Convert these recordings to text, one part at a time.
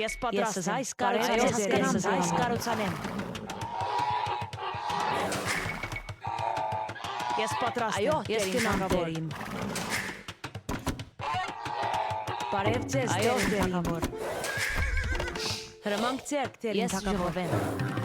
Ես պատրաստ եմ։ Այս կառուցանեմ։ Ես պատրաստ եմ։ Ես կնամտերիմ։ Բարև ձեզ, թագավոր։ Հրամանք ձեռք տերին թագավոր։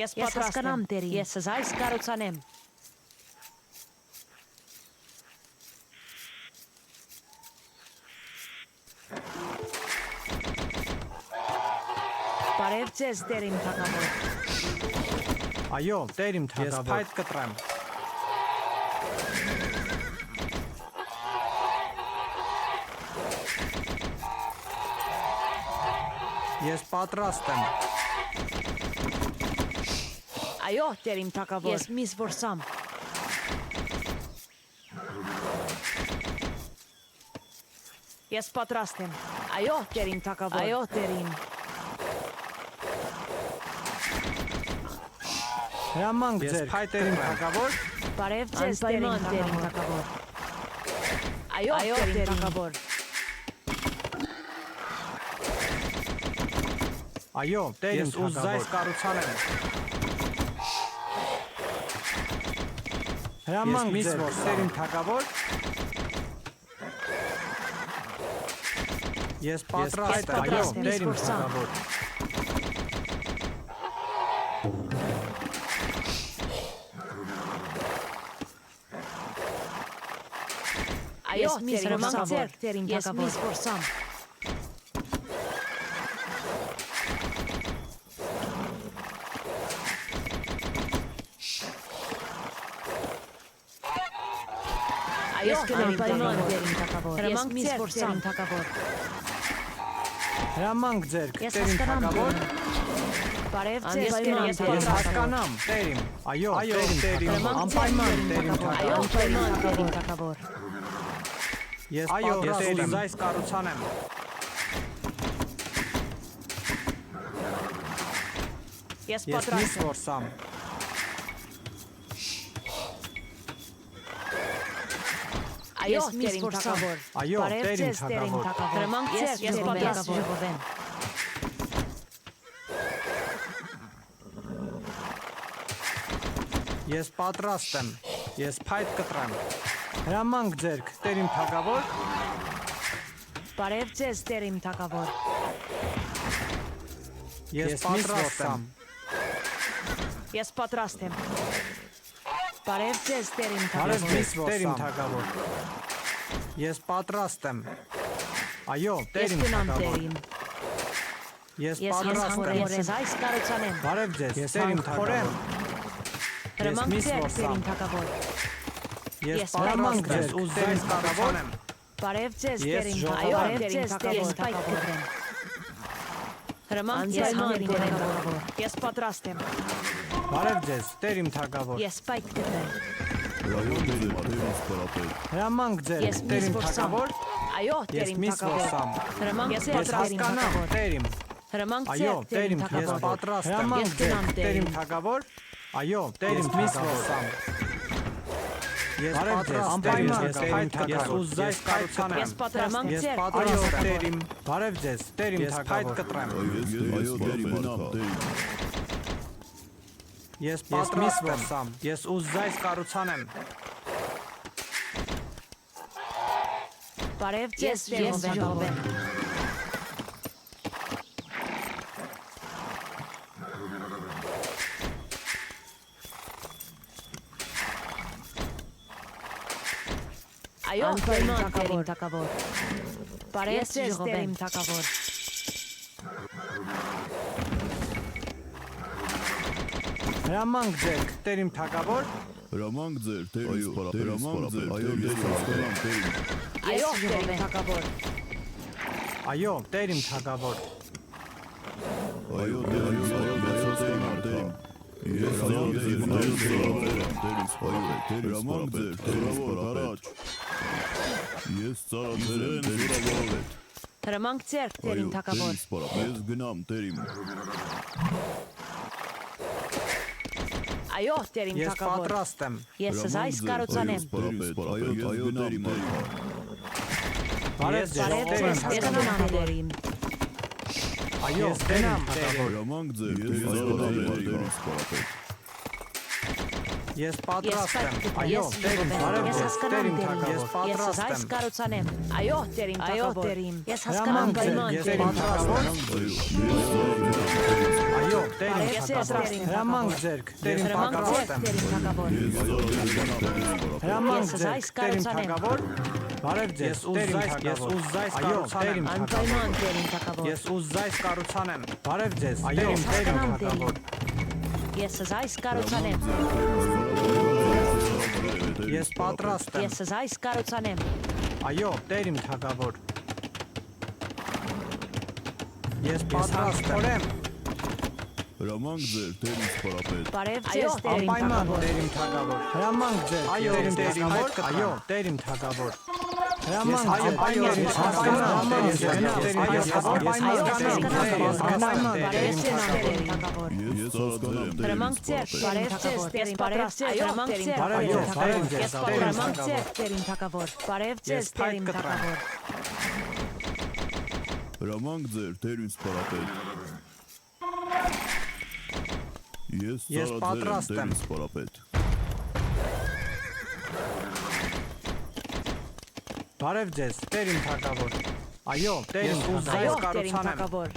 Ես պատրաստ եմ։ Ես այս կառուցանեմ։ Բարև ձեզ, տերիմ թագավոր։ Այո, տերիմ թագավոր։ Ես փայտ կտրեմ։ Ես պատրաստ եմ։ Այո, տերիմ թագավոր։ Ես միս որսամ։ Ես պատրաստ եմ։ Այո, տերիմ թագավոր։ Այո, տերիմ։ Հրամանք ձեր փայտերին թագավոր։ Բարև ձեզ, տերիմ թագավոր։ Այո, տերիմ թագավոր։ Այո, տերիմ թագավոր։ Ես ուզայս կառուցանեմ։ Հրամանք ձեր տերիմ թագավոր։ Ես պատրաստ եմ։ Այո, տերիմ թագավոր։ Այո, հրամանք ձեր տերիմ թագավոր։ Ես միս որսամ։ Ես կնամտերիմ թագավոր։ Հրամանք ձեր տերիմ թագավոր։ Հրամանք ձեր տերիմ թագավոր։ Բարև ձեզ, ես հասկանամ, տերիմ։ Այո, տերիմ, անպայման տերիմ թագավոր։ Այո, անպայման տերիմ թագավոր։ Ես պատրաստ եմ այս կառուցանեմ։ Ես պատրաստ եմ։ Որսամ։ Այո, տերիմ թագավոր։ Այո, տերիմ թագավոր։ Հրամանք ձեր, ես պատրաստ եմ։ Ես պատրաստ եմ։ Ես փայտ կտրեմ։ Հրամանք ձեր տերիմ թագավոր։ Բարև ձեզ, տերիմ թագավոր։ Ես պատրաստ եմ։ Ես պատրաստ եմ։ Բարև ձեզ, տերիմ թագավոր։ թագավոր։ Տերիմ թագավոր։ Ես պատրաստ եմ։ Այո, տերիմ թագավոր։ Ես պատրաստ եմ։ Ես այս կառուցանեմ։ Բարև ձեզ, տերիմ թագավոր։ Հրամանք ձեր տերիմ թագավոր։ Ես պատրաստ եմ ուզես կառուցանեմ։ Բարև ձեզ, տերիմ թագավոր։ Այո, ձեզ տերիմ թագավոր։ Հրամանք ձեր տերիմ թագավոր։ Ես պատրաստ եմ։ Բարև ձեզ, տերիմ թագավոր։ Ես պայթ կտրեմ։ Հրամանք ձեր տերիմ թագավոր։ Այո, տերիմ թագավոր։ Հրամանք ձեր տերիմ թագավոր։ Տերիմ։ Հրամանք Այո, ձեր տերիմ տերիմ, ես պատրաստ եմ։ Հրամանք ձեր տերիմ թագավոր։ Այո, տերիմ թագավոր։ Ես պատրաստ եմ, տերիմ թագավոր։ Ես ուզայս կառուցանեմ։ Ես պատրաստ եմ։ Ես պատրաստ եմ, տերիմ։ Բարև ձեզ, տերիմ թագավոր։ Ես պատրաստ եմ։ Ես ուզայս կառուցանեմ։ Բարև ձեզ, տերիմ թագավոր։ Այո, Անպայման թակավոր։ տերիմ թակավոր։ Բարև Ես ձեզ, ժողովեմ։ տերիմ թակավոր։ Հրամանք ձեր, տերիմ թագավոր։ Հրամանք ձեր, տերին սպարապետ, հրամանք ձեր, այո, ես հասկանամ, տերին։ Այո, Ես տերիմ ժողովեմ։ թակավոր։ Այո, տերիմ թագավոր։ Այո, տերին սպարապետ, տերին։ Ես այո, տերին սպարապետ, հրամանք ձեր, տերին սպարապետ։ Ես ծառացել եմ զորավորել։ Հրամանք ձեր, տերիմ թակավոր։ Ես գնամ, տերին։ Այո, տերիմ Ես թակավոր։ պատրաստ եմ։ Ես զայս կարոցանեմ։ Այո, տերին։ Բարև ձեզ, Բարև տերիմ ձեզ, ես թագավոր։ գնամ տերիմ։ Այո, տերիմ թագավոր։ Հրամանք ձեր, ես ծառացել եմ տերին սպարապետ։ Ես պատրաստ եմ։ Ես Այո, տերիմ, ժողովեմ։ բարև Ես ձեզ, հասկանամ տերիմ տերիմ։ թագավոր։ Ես Ես պատրաստ զայս եմ։ կարոցանեմ։ Այո, տերիմ Այո, թակավոր։ տերիմ։ Ես հասկանամ Հրամանք ձեր, պայման ես տերիմ պատրաստ թակավոր։ եմ։ Այո, տերիմ Բարև ձեզ, թագավոր։ տերիմ Հրամանք թագավոր։ ձեր, տերիմ Հրամանք պատրաստ ձեր, եմ։ տերիմ թակավոր։ Հրամանք Ես ձեր, զայս տերիմ կարոցանեմ։ թագավոր։ Բարև ձեզ, տերիմ թագավոր։ Ես ուզայս կարոցանեմ։ Անպայման տերիմ թակավոր։ Ես ուզայս կարոցանեմ։ Բարև ձեզ, Ես տերիմ հասկանամ թագավոր։ Ես զայս կարոցանեմ։ Ես պատրաստ եմ։ Ես զայս կարոցանեմ։ Այո, տերիմ թագավոր։ Ես պատրաստ եմ։ Հրամանք ձեր, տերին սպարապետ։ Բարև Այո, ձեզ, տերիմ Անպայման թակավոր։ տերիմ թագավոր։ Հրամանք ձեր, Այո, տերիմ տերիմ թագավոր։ թագավոր։ Այո, տերիմ թագավոր։ Հրամանք Այո, ձեր, այո, տերիմ ես թագավոր։ հասկանամ, Ես տերիմ գնամ, թագավոր։ ես հասկանամ, տերիմ սպարապետ։ Բարև ձեզ, տերիմ թագավոր։ Այո, տերիմ Այո, ուզայս տերիմ կարոցանեմ։ թակավոր։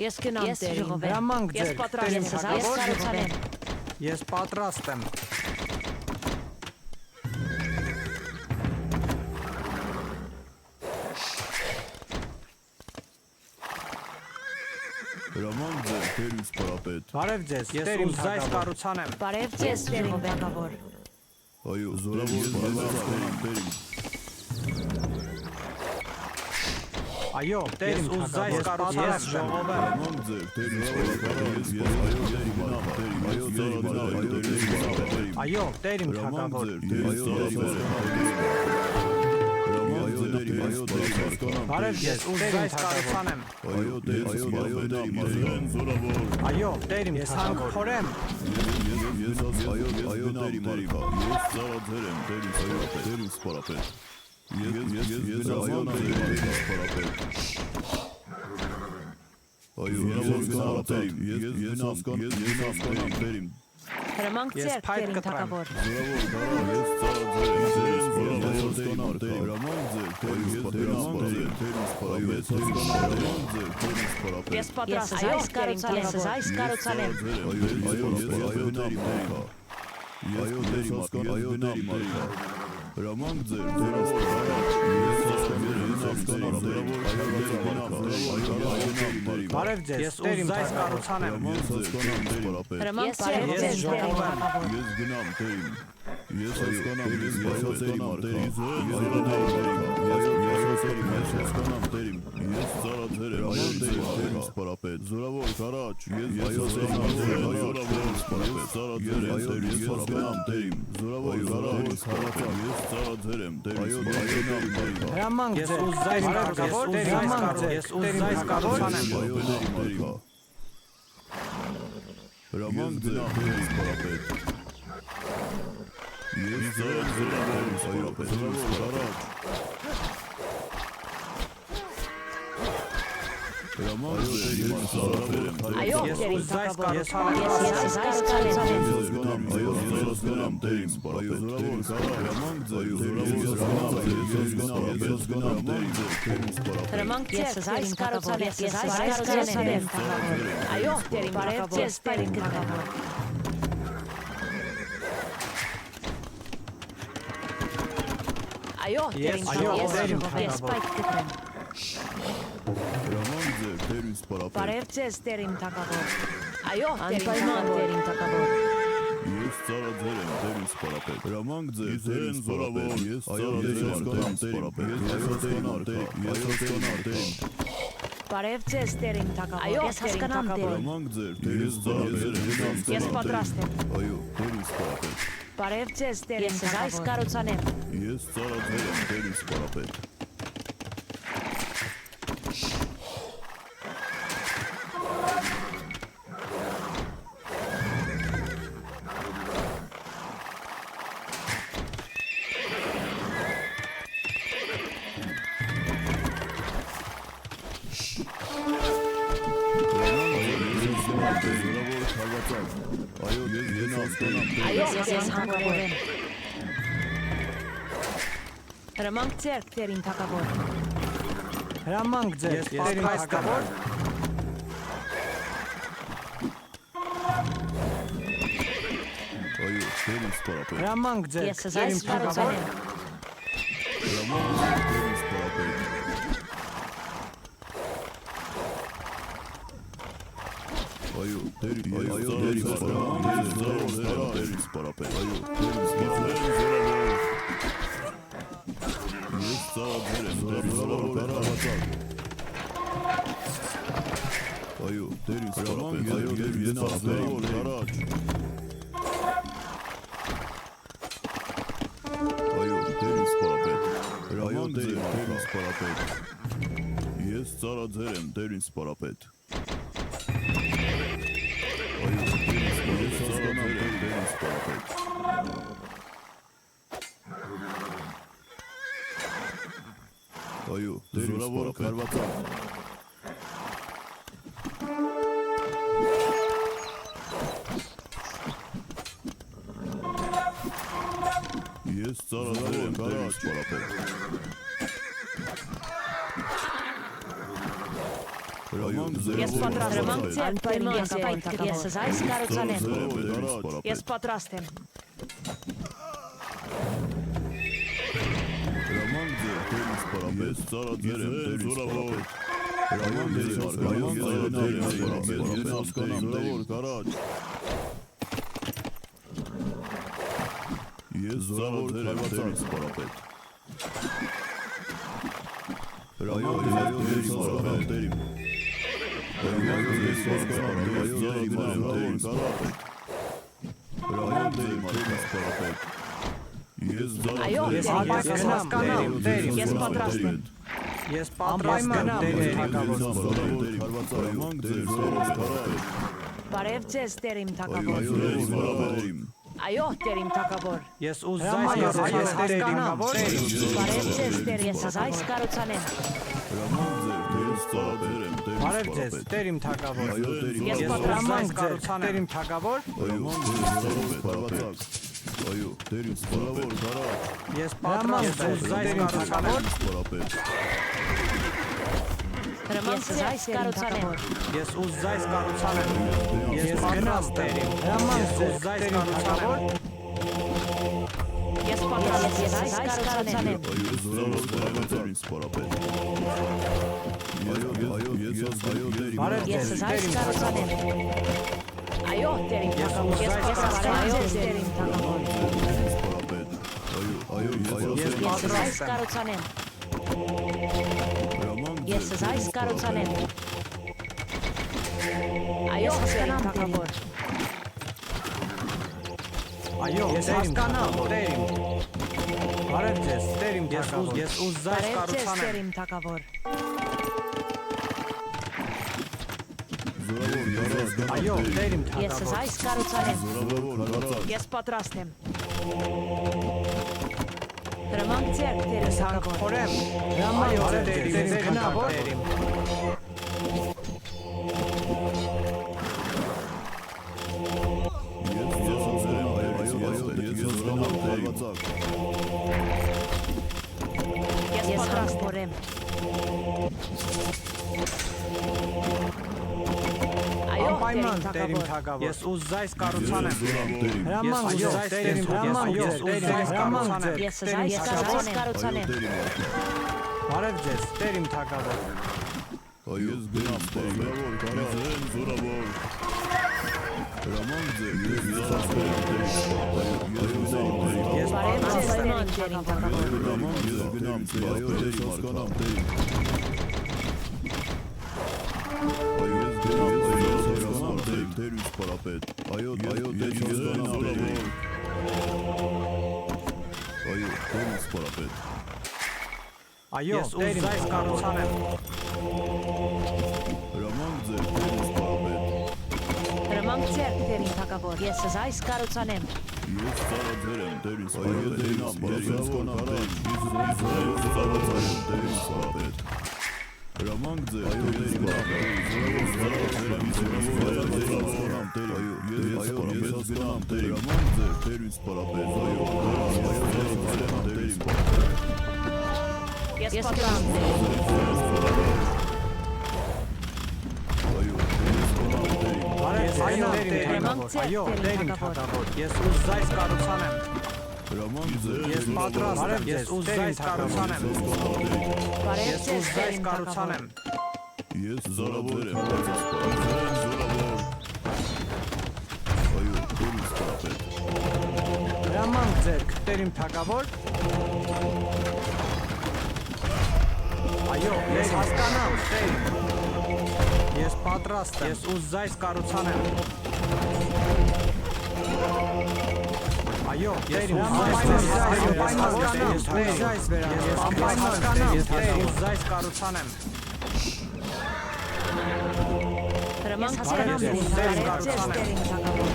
Ես գնամ Ես տերիմ։ ժողովեմ։ Հրամանք Ես ձեր, պատրաստ տերիմ եմ, ես թագավոր։ կարոցանեմ։ Ես պատրաստ եմ։ Հրամանք ձեր, տերին սպարապետ։ Բարև ձեզ, տերիմ ուզայս կարոցանեմ։ Բարև ձեզ, տերիմ թակավոր։ Այո, զորավոր սպարապետ, տերին։ Այո, տերիմ ուզայս կարոցանեմ։ Ժողովեմ։ Հրամանք ձեր, տերին սպարապետ։ Այո, տերին, այո, տերին, այո, Այո, տերիմ տերին, թագավոր։ Բարև ձեզ, ուզայս կարոցանեմ։ այո, տերին, զորավոր։ Այո, տերիմ թագավոր։ Խորեմ։ Ես այո, տերին, ես ծառացել եմ, տերին սպարապետ։ Ես այո, տերին սպարապետ։ Այո, ես հասկանամ, տերին։ Հրամանք Ես ձեր, փայտ տերիմ կտրեմ։ թակավոր։ Ես ծառացել եմ, տերին սպարապետ։ Հրամանք ձեր, տերին սպարապետ։ Ես պատրաստ եմ, Այո, ես կարոցանեմ, ես զայս կարոցանեմ։ Հրամանք ձեր, Բարև ձեզ, տերիմ ուզայս կարոցանեմ։ Հրամանք Ես ձեր, տերիմ ժողովեմ։ թակավոր։ Ես գնամ տերին, ես հասկանամ, ես հասկանամ տերին, ես ծառացել եմ, այո տերին սպարապետ, զորավոր կարաչ, ես հասկանամ տերին, զորավոր սպարապետ, ծառացել եմ, ես հասկանամ տերին, զորավոր կարաչ, ես ծառացել եմ, տերին, Հրամանք ձեր, ուզայս կարոցանեմ։ Հրամանք ձեր, ես ուզայս կարոցանեմ։ հրամանք ձեր, տերին սպարապետ, ես ծառացել եմ, այո զորավոր կարաչ, հրամանք ձեր, ես ծառացել եմ, Այո, Ես տերիմ ուզայս թակավոր։ կարոցանեմ։ Ես զայս կարոցանեմ։ ես գնամ, այո զորացել եմ, տերին սպարապետ, զորավոր կարաչ, հրամանք ձեր, ես գնամ, տերին սպարապետ, Հրամանք ձեր, զայս կարոցանեմ, ես զայս կարոցանեմ։ Այո, տերիմ թակավոր, ես տերիմ թակավոր։ Այո, Ես դերիմ թագավոր։ ես պայք գտնեմ։ Հրամանք ձեր դերին սպարապետ։ Բարև ձեզ դերիմ թագավոր։ Այո, Անպայման դերիմ թագավոր։ Ես ծառաձեր եմ դերին սպարապետ։ Հրամանք ձեր դերին զորավոր։ Ես ծառաձեր եմ դերին սպարապետ։ Ես հասկանամ դերին։ Բարև ձեզ դերիմ թագավոր։ Այո, Ես դերիմ հասկանամ թագավոր։ դերիմ։ Հրամանք ձեր դերին ծառաձեր եմ։ Ես պատրաստ եմ։ Այո, դերին սպարապետ։ Բարև ձեզ դերիմ Ես թագավոր։ Այս կառուցանեմ։ Ես ծառաձեր եմ դերին սպարապետ։ Այո, ես հասկանամ։ Այո, Ես ես հանգավոր հանգավոր եմ։ Հրամանք ձեր դերիմ թագավոր։ Հրամանք ձեր դերիմ թագավոր։ Այո, դերին սպարապետ։ Հրամանք ձեր Ես այս դերիմ թագավոր։ կառուցանեմ։ Հրամանք ձեր դերին սպարապետ։ Այո, դերին սպարապետ։ Դերին սպարապետ։ Այո, դերին սպարապետ։ Ես ծառաձեր եմ դերին զորավոր։ Այո, դերին սպարապետ։ Այո, դերին զորավոր։ Այո, դերին սպարապետ։ Այո, դերին սպարապետ։ Ես ծառաձեր եմ դերին սպարապետ։ Այո, ես ծառաձեր եմ դերին սպարապետ։ Այո, դերին սպարապետ։ Ես ծառաձեր եմ դերին սպարապետ։ Հրամանք ձեր Ես պատրաստ եմ ձեր Անպայման դերիմ դերիմ թագավոր։ Ես այս կառուցանեմ։ դերին սպարապետ։ Ես պատրաստ եմ։ Հրամանք ձեր դերին սպարապետ։ Ես ծառաձեր եմ դերին սպարապետ։ Հրամանք ձեր դերին սպարապետ։ Ես հասկանամ դերին կարաջ։ Ես ծառաձեր եմ դերին սպարապետ։ Հրամանք ձեր դերին սպարապետ։ Հրամանք ձեր հասկանամ դերին կարաջ։ Հրամանք ձեր դերին սպարապետ։ Ես Այո, Ես դերիմ հասկանամ դերիմ դերիմ։ Ես պատրաստ եմ։ Ես պատրաստ եմ դերիմ թագավոր։ Հրամանք ձեր զորավոր։ Բարև ձեզ դերիմ թագավոր։ Այո, զորավոր։ Այո, դերիմ թագավոր։ Ես ուզում եմ ես հասկանամ դերիմ։ Բարև ձեզ դերիմ ես այս կառուցանեմ։ Հրամանք ձեր դերին ծառաձեր եմ դերին Բարև ձեզ սպարապետ։ դերիմ թագավոր։ Այո, դերին Ես Ես պատրաստ ուզում եմ եմ դերիմ թագավոր։ Այո, դերին սպարապետ։ Այո, դերին սպարավոր կարաջ։ Ես պատրաստ եմ դերիմ թագավոր։ Սպարապետ։ Հրամանք ձեզ այս կառուցանեմ։ Ես ուզում կառուցանեմ։ Ես պատրաստ եմ։ Հրամանք ձեզ դերիմ թագավոր։ Ես պատրաստ եմ այս կառուցանեմ։ Այո, զորավոր կարաջ դերին սպարապետ։ Այո, ես դերին։ Բարև Ես ձեզ այս դերիմ կառուցանեմ։ թագավոր։ Այո, դերիմ թագավոր։ Ես հասկանամ ձեզ դերիմ թագավոր։ Սպարապետ։ Այո, Ես Ես պատրաստ այս եմ։ կառուցանեմ։ հրամանք Ես այս կառուցանեմ։ Այո, դերիմ թագավոր։ Այո, ես հասկանամ դերիմ։ Բարև ձեզ դերիմ թագավոր։ Ես ուզում Բարև ձեզ կառուցանեմ։ դերիմ թագավոր։ զորավոր կարաջ։ Այո, դերիմ Ես թագավոր։ այս կառուցանեմ։ Զորավոր կարաջ։ Ես պատրաստ եմ։ Հրամանք ձեր դերիմ թագավոր։ Խորեմ։ Այո, դերիմ թագավոր։ Ես պատրաստ եմ։ Այո, Անպայման տերիմ տերիմ թագավոր։ թագավոր։ Ես ուզայս կառուցանեմ։ Զորավոր Հրաման տերիմ ձեզ, տերիմ թագավոր։ Ես ուզայս կառուցանեմ։ Բարև ձեզ, տերիմ թագավոր։ Այո գնամ զորավոր կարաջ զորավոր Հրաման ձեր Ես Բարև ձեզ տերիմ թագավոր։ Հրաման ձեր գնամ այո դերի մարգանամ դերի Այո գնամ զորավոր դերի սպարապետ Այո դերի զորավոր Այո դերի սպարապետ Այո, ուզայս կառուցանեմ։ Հրաման ձեր դերի սպարապետ Հրամանք ձեր տերիմ թագավոր։ Ես այս կառուցանեմ։ Ես ծառաձեր եմ դերի սպարապետ դերի սպարապետ Հրամանք ձեր դերի Ես պատրաստ եմ։ Այո, տերիմ թագավոր։ Ես ուզայս կառուցանեմ։ Ես պատրաստ եմ։ Ես ուզայս կառուցանեմ։ Բարև Ես ձեզ ուզայս տերիմ թագավոր։ կառուցանեմ։ Ես զորավոր եմ զորավոր Այո դերի սպարապետ Հրաման ձեր, տերիմ թագավոր։ Այո, ես հասկանամ, տերիմ։ Ես պատրաստ եմ։ Ես ուզայս կառուցանեմ։ Այո, տերիմ, ուզայս կառուցանեմ։ Հրամանք Բարև ձեր ձեզ, բարև ձեզ ձեզ տերիմ թագավոր։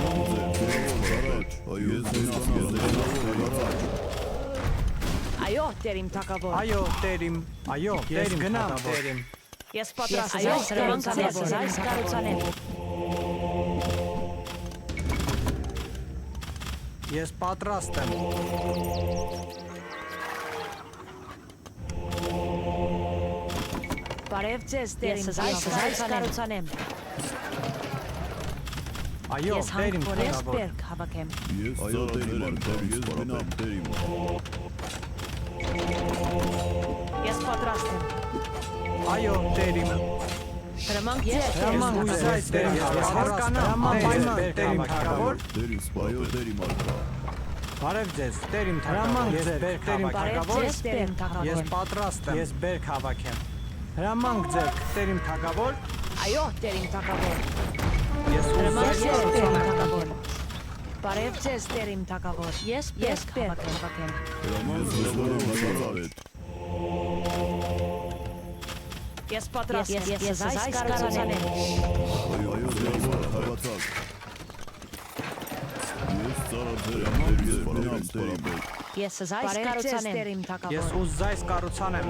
Այո Այո, տերիմ թագավոր։ Այո, տերիմ, այո, ես գնամ, տերիմ։ Ես պատրաստ եմ։ Հրամանք ձեզ այս կառուցանեմ։ Ես պատրաստ եմ։ Բարև ձեզ տերիմ թագավոր։ Այս կառուցանեմ։ Այո, Ես տերիմ հանքորես թագավոր։ բերք հավաքեմ։ Ես ծառաձեր եմ դերի սպարապետ Ես պատրաստ եմ։ Այո, տերիմ։ Հրամանք ձեր Հրաման ուզայս տերիմ հասկանամ, անպայման տերիմ թագավոր։ դերի սպայո դերի մարգա Բարև ձեզ, տերիմ թագավոր։ Ես բերք Բարև հավաքեմ։ ձեզ տերիմ թագավոր։ Ես պատրաստ եմ։ Ես բերք հավաքեմ։ Հրամանք ձեր, տերիմ թագավոր։ Այո, տերիմ թագավոր։ Ես Հրամանք ուզայս ձեզ տերիմ կառուցանեմ։ թագավոր։ Բարև ձեզ տերիմ թագավոր։ Ես բերք հավաքեմ։ Հրաման զորավոր մարգարետ Ես պատրաստ եմ։ Ես այս կառուցանեմ։ Այո զորավոր հավատալ Ես ծառաձեր եմ դերի սպարապետ Ես այս կառուցանեմ տերիմ թագավոր։ Ես ուզայս կառուցանեմ։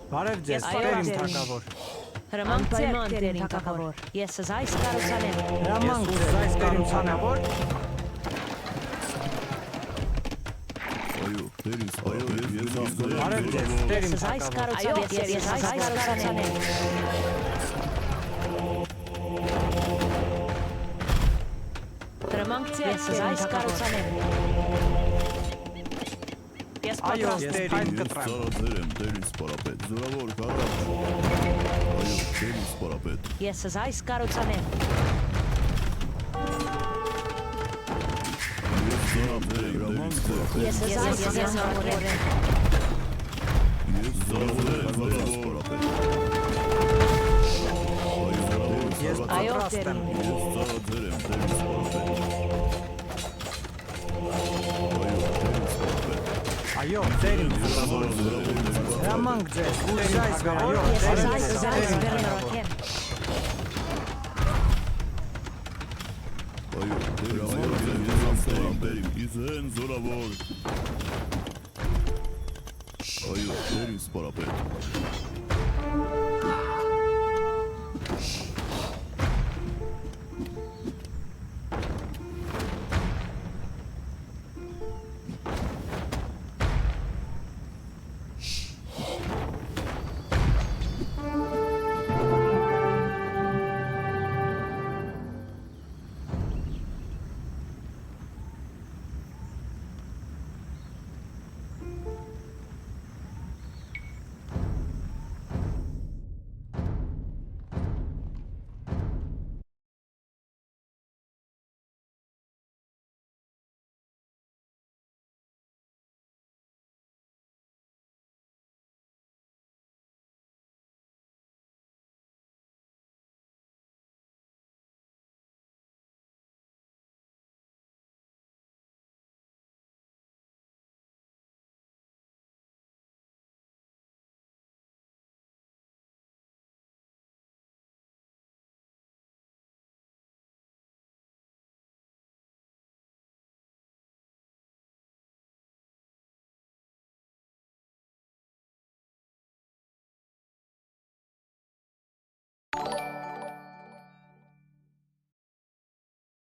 Բարև ձեզ, Այո, տերիմ տերիմ։ թագավոր։ Հրամանք ձեր տերիմ թագավոր։ Ես այս կառուցանեմ։ Հրամանք ուզայս կառուցանեմ։ Այո դերի սպարապետ ես Բարև ձեզ, տերիմ Ես այս թագավոր։ կառուցանեմ։ Ես այս կառուցանեմ։ Հրամանք ձեր այս կառուցանեմ։ Ես Այո, պատրաստ ես եմ։ թայլ Ես կտրեմ։ ծառաձեր եմ դերի սպարապետ զորավոր կարաջ Այո դերի սպարապետ Ես այս կառուցանեմ։ Ես ծառաձեր եմ դերի սպարապետ Ես այս կառուցանեմ։ Ես ծառաձեր եմ դերի սպարապետ Ես Այո, պատրաստ եմ։ տերիմ։ Ես ծառաձեր եմ դերի սպարապետ Այո, տերիմ թագավոր։ Հրամանք ձեզ, ուզայս կառուցանեմ։ Այո, Ես տերիմ այս թագավոր։ բերնորոքեմ։ Այո դերի սպարապետ Իզեն զորավոր Այո դերի սպարապետ